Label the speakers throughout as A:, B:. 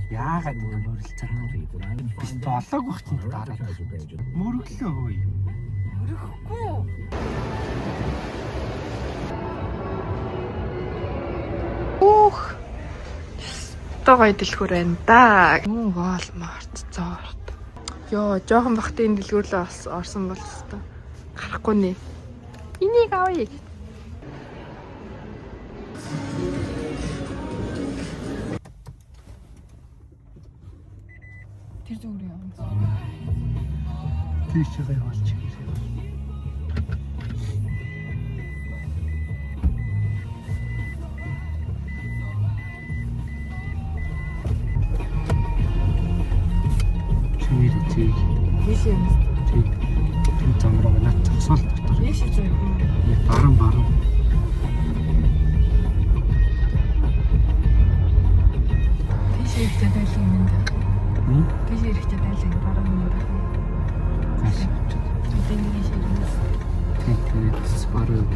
A: Яагаад мөрөлцөн биш болоог бах чинь дараа. Мөрөглөө хөөе.
B: Мөрөхгүй. Ух. Тогой дэлгүүр байна да. Walmart зорт. Йоо, жоохон бахтай энэ дэлгүүр л орсон бол хэвээр гарахгүй нэ. Энийг авъя. Тэр зүгээр юм.
A: Тийш явуулчих. Чиг.
B: Биш юм.
A: Чиг. Тэр замраа наад цогсоол дотор.
B: Биш үү?
A: Баран.
B: Тийш ихтэй байлгүй юм даа. Тийш ихтэй байлгүй баран юм даа. Тэгээд ширнэс.
A: Тэгээд баран.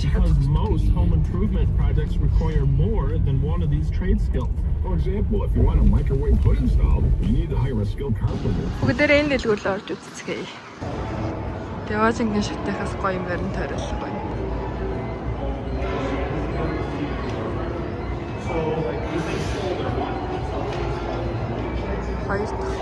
C: Because most home improvement projects require more than one of these trade skills.
D: For example, if you want a microwave hood installed, you need to hire a skilled carpenter.
B: Бүгдээрээ энэ дэлгүүр л орж үзцгээе. Яваажингийн шатихаас гоё юм барин тойрол гоё. Хоёр дахь.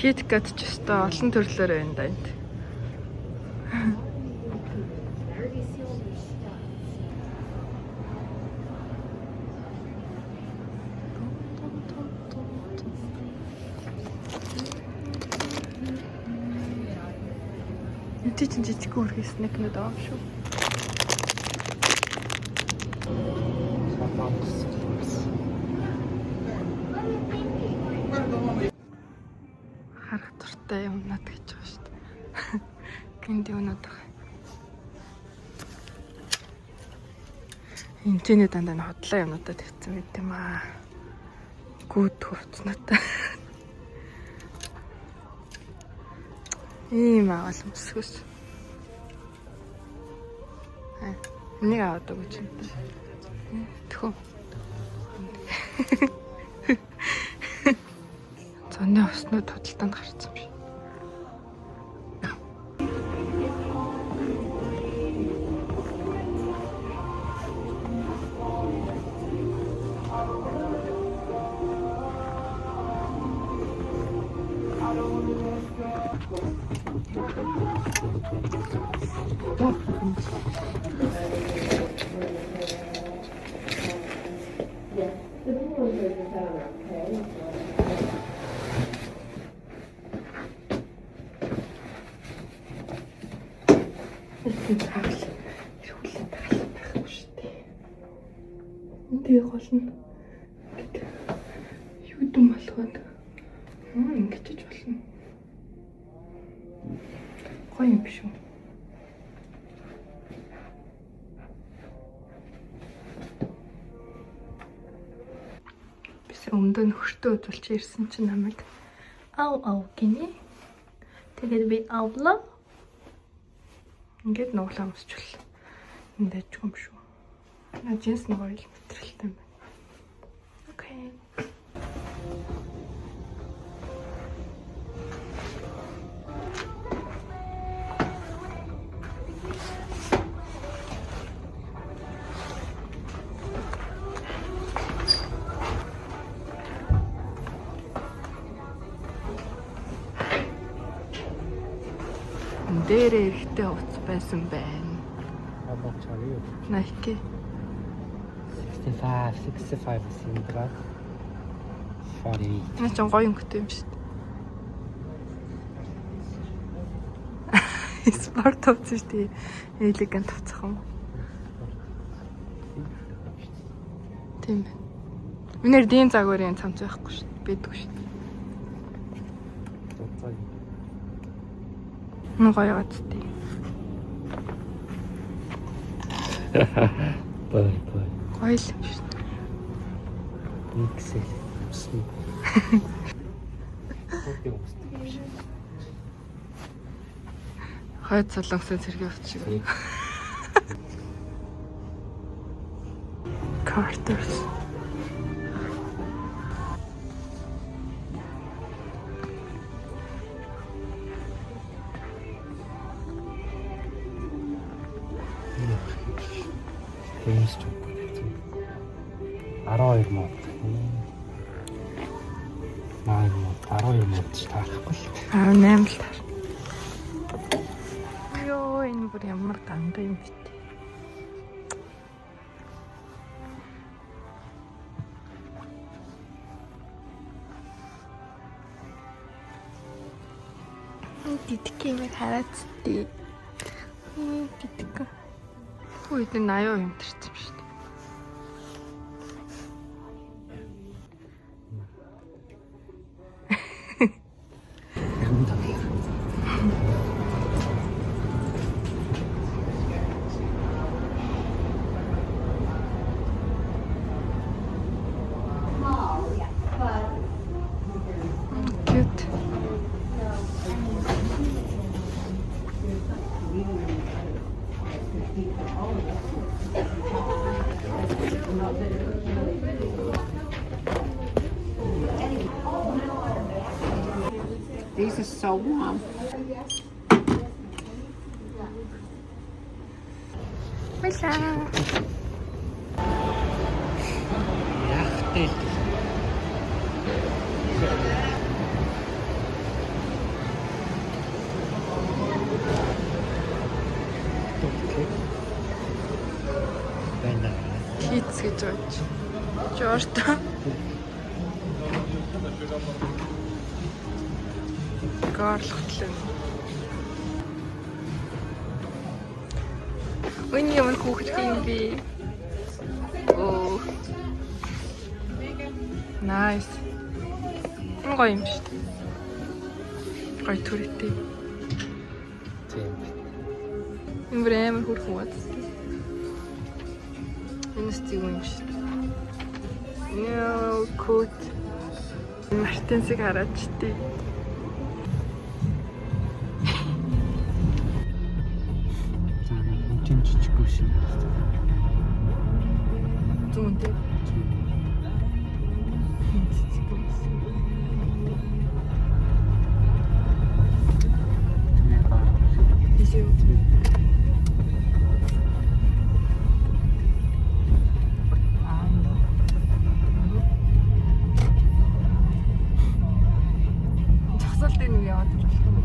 B: KitKat ч өстой олон төрлөөр байна да энд. Эти чинь жижиг үргэлж снэкнүүд аав шүү. Харах туртай юмнууд гэж байгаа шүү дээ. Гэнди юмнууд байгаа. Хинчээний дандаа хотлоо юмнуудад тавьсан байт юм аа. Гүд хувцнаатай. Ийм авал өмсгөөс. Энийг аваад өгч юм. Тэхүү. Зоны оснууд худалдаанд гарсан юм шиг. Тэг гол нь юу юм болоход ингэж болно. Гоё юм биш үү? Бис өмдөө нөхөртөө үзүүлж ирсэн чинь намайг ав гинэ. Тэгээд би авлаа. Ингээд нуглаа өмсчихлээ. Энд ажиг юм шүү. Джинс нь гоё л материалтай юм байна. Окей. Дээрээ ихтэй хувц байсан байна. Nike
A: 65 синдраа. 48.
B: Энэ ч гоё өнгөтэй юм шүү дээ. Спорт хувц шүү дээ. Элегант хувцах юм. Тийм байна. Минер дийн загварын цамц байхгүй шүү дээ. Бидгүй шүү дээ. Ну гоё үстэй.
A: Бай.
B: Гоё л юм шүү дээ.
A: Иксэл.
B: Хойд солонгосын цэргийн хувц шиг. Carter's.
A: Хэмс ч 12 мод. Маа 12 мод ч таарахгүй л.
B: 18 л таар. Йоо энэ бүр ямар ганга юм бэ? Дидик юм харацтай. Дидик. Хөөе энэ 80 юм төрсөн юм шүү дээ. Cute.
E: These are so warm.
B: Баярлаа.
A: Яахтай л. Байна.
B: Kids гэж байна. Жорт. Гарлахтлаа. Үний ямар хүүхдтэй юм бэ? Оо. Nice. Гоё юм шүү дээ. Гоё түрээтэй.
A: Тийм.
B: Энэ бүр амар хөрхөн бац. Энэ стиг юм шүү дээ. No coat. Мартинсыг хараад чтий.
A: Жижиггүй шиг.
B: Зүүнтэй. Жагсаалтын нэг яваад болох юм.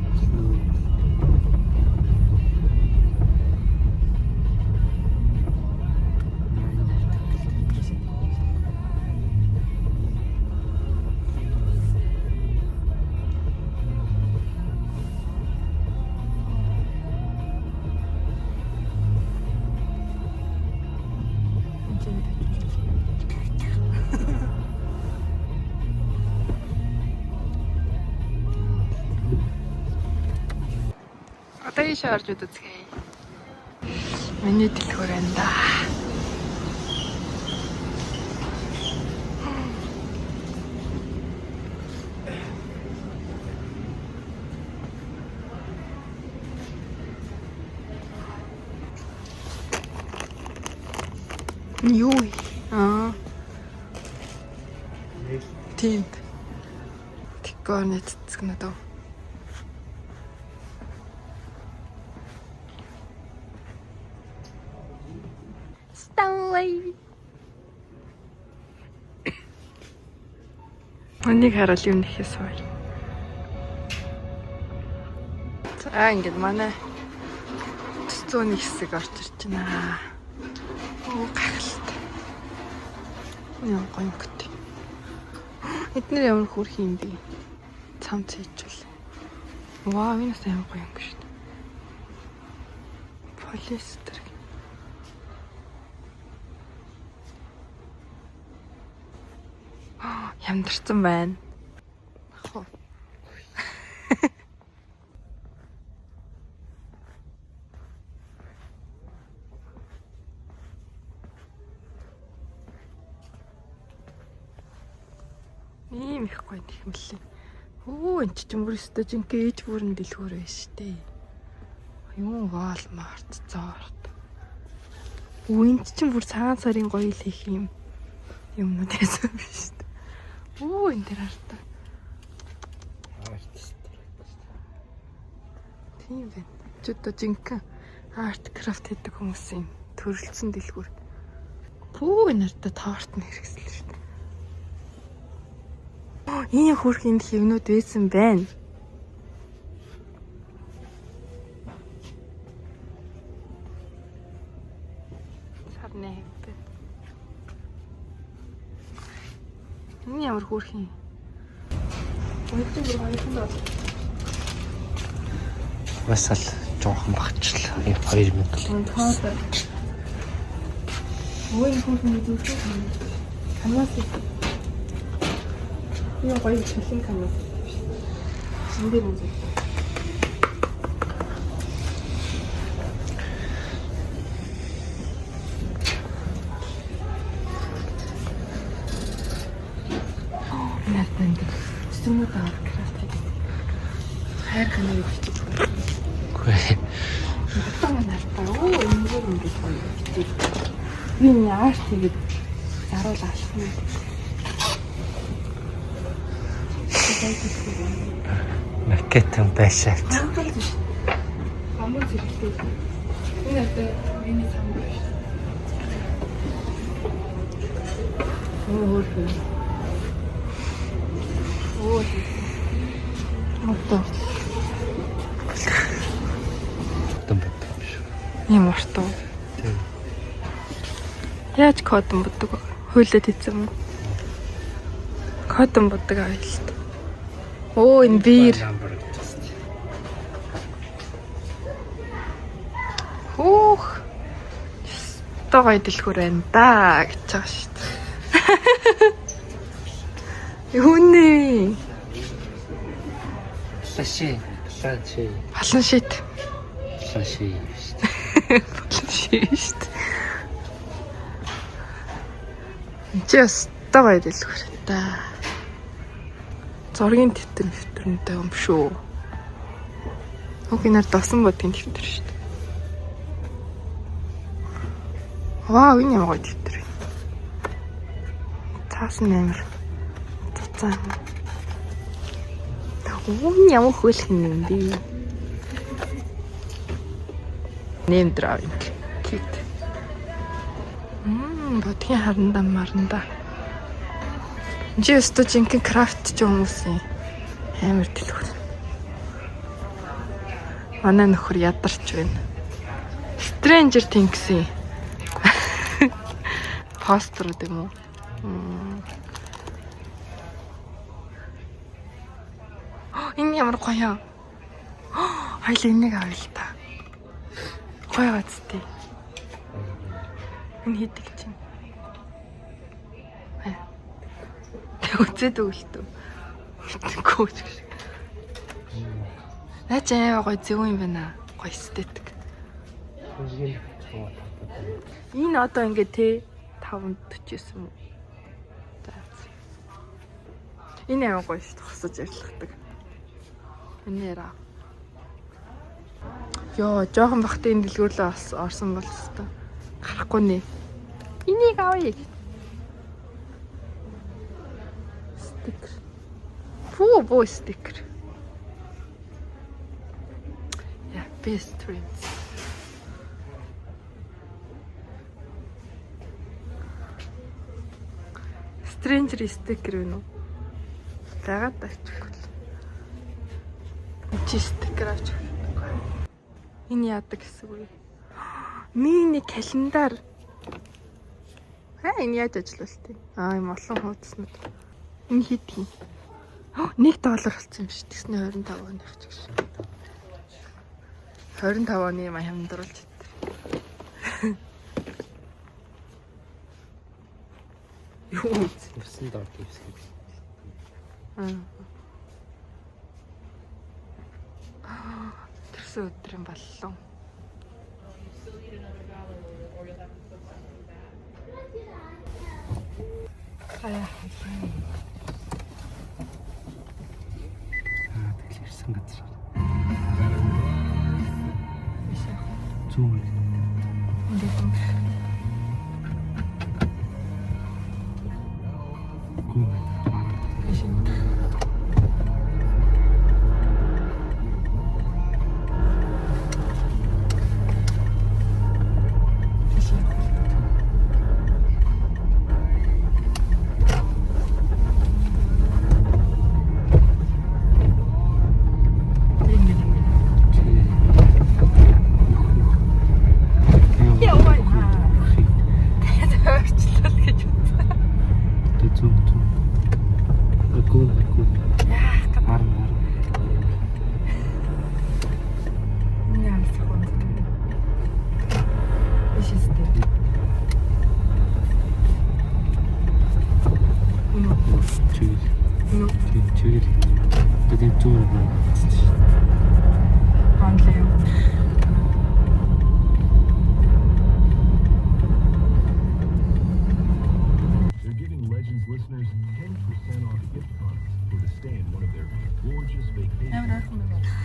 B: Дэйш орж үзье. Миний дэлгүүр энэ да. Юу? Тийм. Тэггоонэ цэцгнэ дөө. Stanley. Энийг хараад юм нэхээс байна. За ингээд манай цэцүүний хэсэг орж ирж байна. Оо гахалтай. Яа гоё гот. Эдгээр ямар хөрх юм бэ? Цам цээжүүл. Вау, энэ сайн гоё юм шүү дээ. Полистер. Ямдарсан байна. Ийм их гоё тэгмэлээ. Оо энэ ч юм бүр өстө жинхэнэ ээж бүрэн дэлгүүр байж штэ. Юм Walmart зорт. Оо энэ ч бүр цагаан сарын гоё л их юм юмнууд байсан биш штэ. Оо энэ дээр хартаа. Тийм байна. Ч одоо жинхэнэ арт крафт хийдэг хүмүүсийн төрөлцсөн дэлгүүр. Пүү энэ хартаа торт нь хэрэгсэл штэ. Ийм хөрх энэ хэвнүүд байсан байна. Сарны хэвтэй. Энэ ямар хөрх юм? Өнөөдөр бүр хоёрхан доо.
A: Басал жоохон багчлаа. 2000 төгрөг.
B: Тоотой. Ой хөрх нь зүгт. Камаас 이거 거의 전신 카메라. 진대 보세요. 나한테 진짜 다 그랬다. 하얀 카메라 비치고.
A: 그래.
B: 어떤 날까? 오, 인물은 게 거의. 이 아스티브 자로다.
A: Макетэн байшаалт.
B: Амбар зэрэгтэй. Энэ одоо миний самбар шүү. Оо. Ото.
A: Томбот шүү.
B: Ийм орто.
A: Тийм.
B: Яаж кодон боддог вэ? Хуйлаад хийсэн юм. Кодон боддог айлт. Оо энэ биер. Ух. Тогой дэлгүүр байна да гэж байгаа шүү дээ. Юуны?
A: Лаши.
B: Халан шит.
A: Лаши.
B: Халан шит. Just тогой дэлгүүр да. Зургийн тэмдэгтэрнтэй юм шүү. Окинаар досон бодгийн тэмдэгтэр шүү дээ. Вау, энэ ямар гоё тэмдэгтэр. Цаасан амир. Цацаа. Оо, ямар хөөлх юм бэ? Name drawing. Cute. Бодгийн харандаа марандаа. Чи өстө жинхэнэ крафт ч хүмүүс юм. Амар дэлгүүр. Манай нөхөр ядарч байна. Stranger Things-ийн постерүүд юм уу? Энэ ямар гоё. Хоёул энийг авъя л та. Гоё гацтэй. Энэ хийдэг чинь. Үзээд өгөлтөө. Гүйж. Наач аа гоё зөв юм байна. гоё эстетик.
A: Хөргөл.
B: Энэ одоо ингээд те 549 юм уу? За. Энэ яг гоё шүү дээ. Хосож ярьлагдаг. Энэ яра. Йоо, жоохон бахтай энэ дэлгүүрлээ бас орсон бол өстой. Гарахгүй нэ. Энийг авъя. Стикер. Боо стикер. Yeah, best friends. Stranger стикер вэ нүү? Загаад авчихгүй л. Чи стикер авчих. Энэ яадаг гэсэн үг. Мини календар. Энэ яаж ажиллуултыг? Юм олон хуудснууд. Энэ хэд юм? $1 болсон юм шиг. Тэгснэ 25 оны ч гэж. 25 оны юм хямдруулж иттэр. Юу
A: Ирсэн дор дэвсгэж.
B: Тэрсэн өдрийн боллоо. Хаяа.
A: Тэгэл ирсэн газар. Зүүн.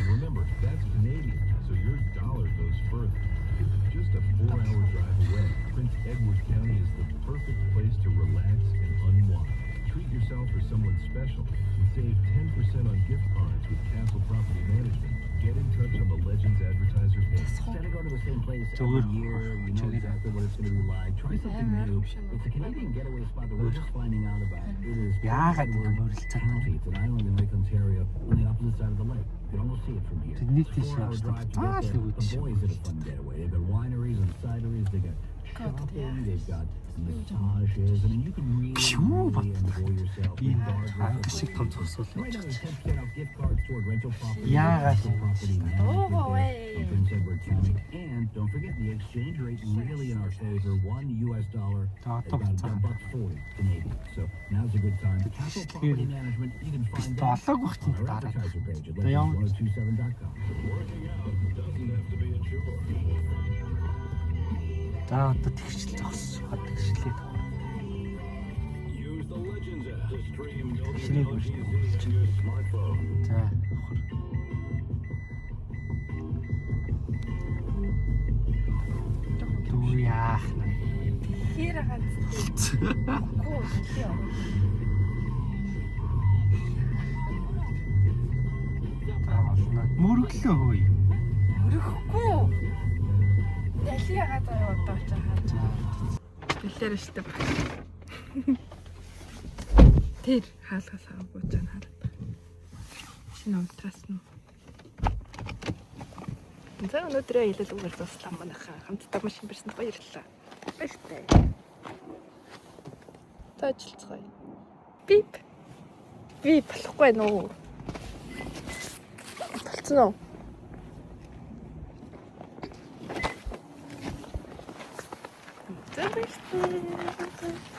D: Remember, that's Canadian, so your dollar goes further. Just a 4-hour drive away, Prince Edward County is the perfect place to relax and unwind. Treat yourself or someone special and save 10% on gift cards with Castle Property Management. Get in touch on the Legends Advertiser page. Instead of going to the same place every year, you know exactly what it's going to be like. Try something new. It's a Canadian getaway spot that we're just finding out about. It is Edward County. It's an island in Lake Ontario on the opposite side of the lake. You can almost see it from here.
A: Тэдний
D: It's a 4-hour drive to get there. The boys did a fun getaway. They've got wineries and cideries. They got shopping. They've got massages. I mean, you can really enjoy yourself.
A: Шиг том цусвал.
D: Right now, there's 10% off gift cards toward rental property.
A: Яагаад
D: Property management in Prince Edward County. And don't forget the exchange rate really in our favor. $1 has about $1.40 Canadian. So now's a good time. The Castle Property Management, you can find that on our advertiser page at legends1027.com. Working out doesn't have to be a chore.
A: За одоо тэгшил зогсож байгаа тэгшлээ.
D: Use the Legends app to stream
A: Тэгшлээ
D: on your smartphone.
A: За дүү яах вэ?
B: Хэр ганц. Гүү.
A: Мөрөглөө хөөе.
B: Өрөхгүй. Ялиа газар удаа ч хааж. Бэлээр штэ баг. Тэр хаалгаас аваагүй ч хаалт. Шинэ унтрас нь. За өнөөдрөө хэлэл үгээр дуслаа манайхаа. Хамтдаа машин барьсанд баярлалаа. Баяртай. Таачлцгаая. Бип. Би болохгүй нөө. Болцсон уу? За баярлалаа.